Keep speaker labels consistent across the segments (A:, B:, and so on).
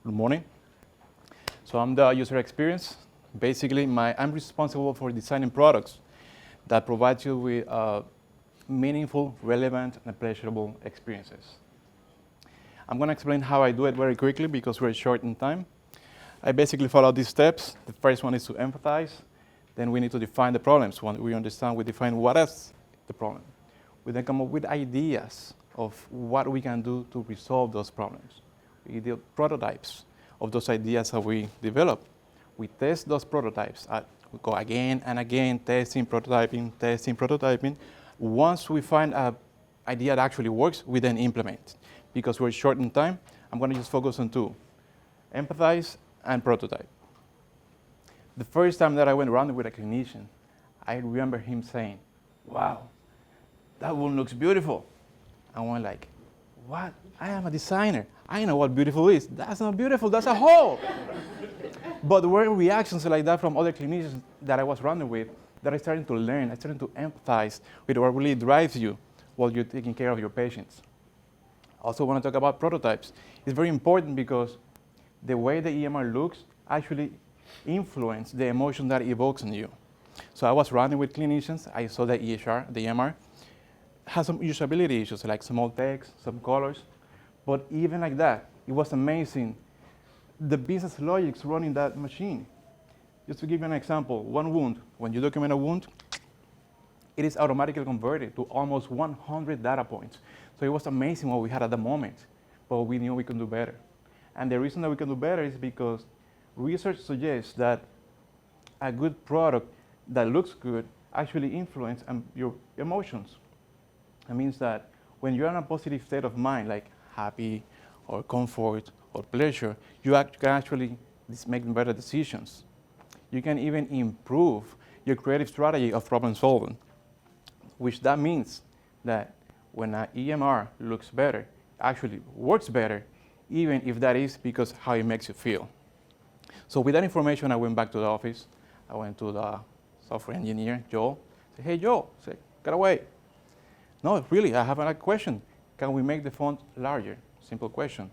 A: Good morning. So I'm the user experience. Basically, I'm responsible for designing products that provide you with meaningful, relevant, and pleasurable experiences. I'm going to explain how I do it very quickly because we're short in time. I basically follow these steps. The first one is to empathize. Then we need to define the problems. Once we understand, we define what is the problem. We then come up with ideas of what we can do to resolve those problems. We do prototypes of those ideas that we develop. We test those prototypes. We go again and again, testing, prototyping. Once we find an idea that actually works, we then implement. Because we're short in time, I'm going to just focus on two: empathize and prototype. The first time that I went around with a clinician, I remember him saying, "Wow, that one looks beautiful." I went like, "What? I am a designer. I know what beautiful is. That's not beautiful, that's a hole." But there were reactions like that from other clinicians that I was running with that I started to learn. I started to empathize with what really drives you while you're taking care of your patients. I also want to talk about prototypes. It's very important because the way the EMR looks actually influences the emotion that it evokes in you. So I was running with clinicians. I saw the EMR, has some usability issues like small text, some colors. But even like that, it was amazing the business logics running that machine. Just to give you an example, one wound, when you document a wound, it is automatically converted to almost 100 data points. So it was amazing what we had at the moment, but we knew we could do better. And the reason that we can do better is because research suggests that a good product that looks good actually influences your emotions. It means that when you're in a positive state of mind, like happy or comfort or pleasure, you can actually make better decisions. You can even improve your creative strategy of problem solving, which that means that when an EMR looks better, actually works better, even if that is because how it makes you feel. So with that information, I went back to the office. I went to the software engineer, Joel. I said, "Hey, Joel," I said, "Get away." "No, really, I have a question. Can we make the font larger?" Simple question.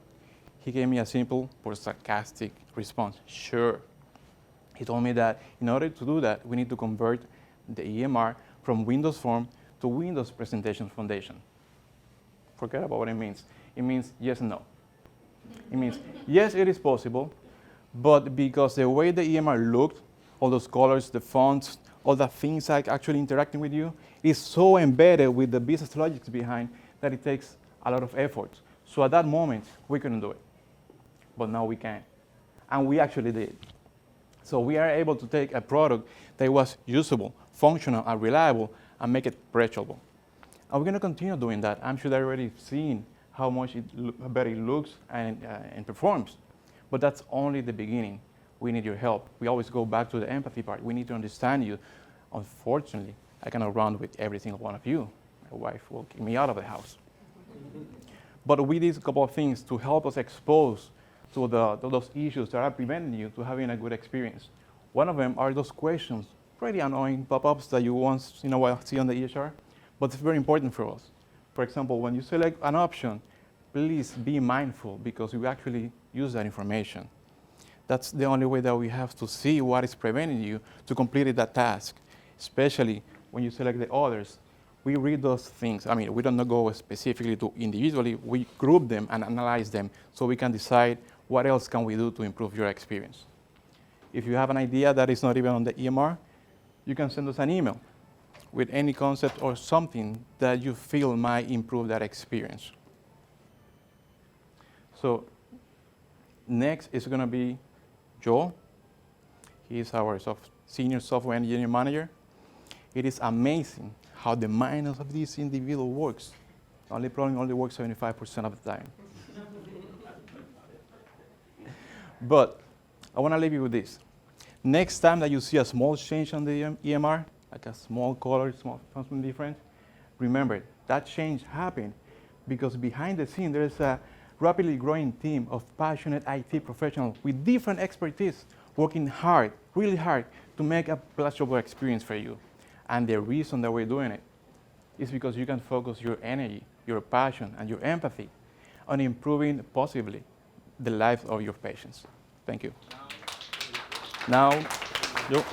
A: He gave me a simple but sarcastic response. "Sure." He told me that in order to do that, we need to convert the EMR from Windows Form to Windows Presentation Foundation. Forget about what it means. It means yes and no. It means yes, it is possible, but because the way the EMR looked, all those colors, the fonts, all the things like actually interacting with you, is so embedded with the business logics behind that it takes a lot of effort. So at that moment, we couldn't do it. But now we can. And we actually did. So we are able to take a product that was usable, functional, and reliable, and make it approachable. And we're going to continue doing that. I'm sure they're already seeing how much better it looks and performs. But that's only the beginning. We need your help. We always go back to the empathy part. We need to understand you. Unfortunately, I cannot run with every single one of you. My wife will kick me out of the house. But we did a couple of things to help us expose to those issues that are preventing you to having a good experience. One of them are those questions, pretty annoying pop-ups that you once in a while see on the EHR, but it's very important for us. For example, when you select an option, please be mindful because we actually use that information. That's the only way that we have to see what is preventing you to complete that task, especially when you select the others. We read those things. I mean, we don't go specifically to individually. We group them and analyze them so we can decide what else can we do to improve your experience. If you have an idea that is not even on the EMR, you can send us an email with any concept or something that you feel might improve that experience. So next is going to be Joel. He is our senior software engineering manager. It is amazing how the mind of this individual works. Probably only works 75% of the time. But I want to leave you with this. Next time that you see a small change on the EMR, like a small color, something different, remember that change happened because behind the scene there is a rapidly growing team of passionate IT professionals with different expertise working hard, really hard, to make a pleasurable experience for you. And the reason that we're doing it is because you can focus your energy, your passion, and your empathy on improving positively the lives of your patients. Thank you. Now, you.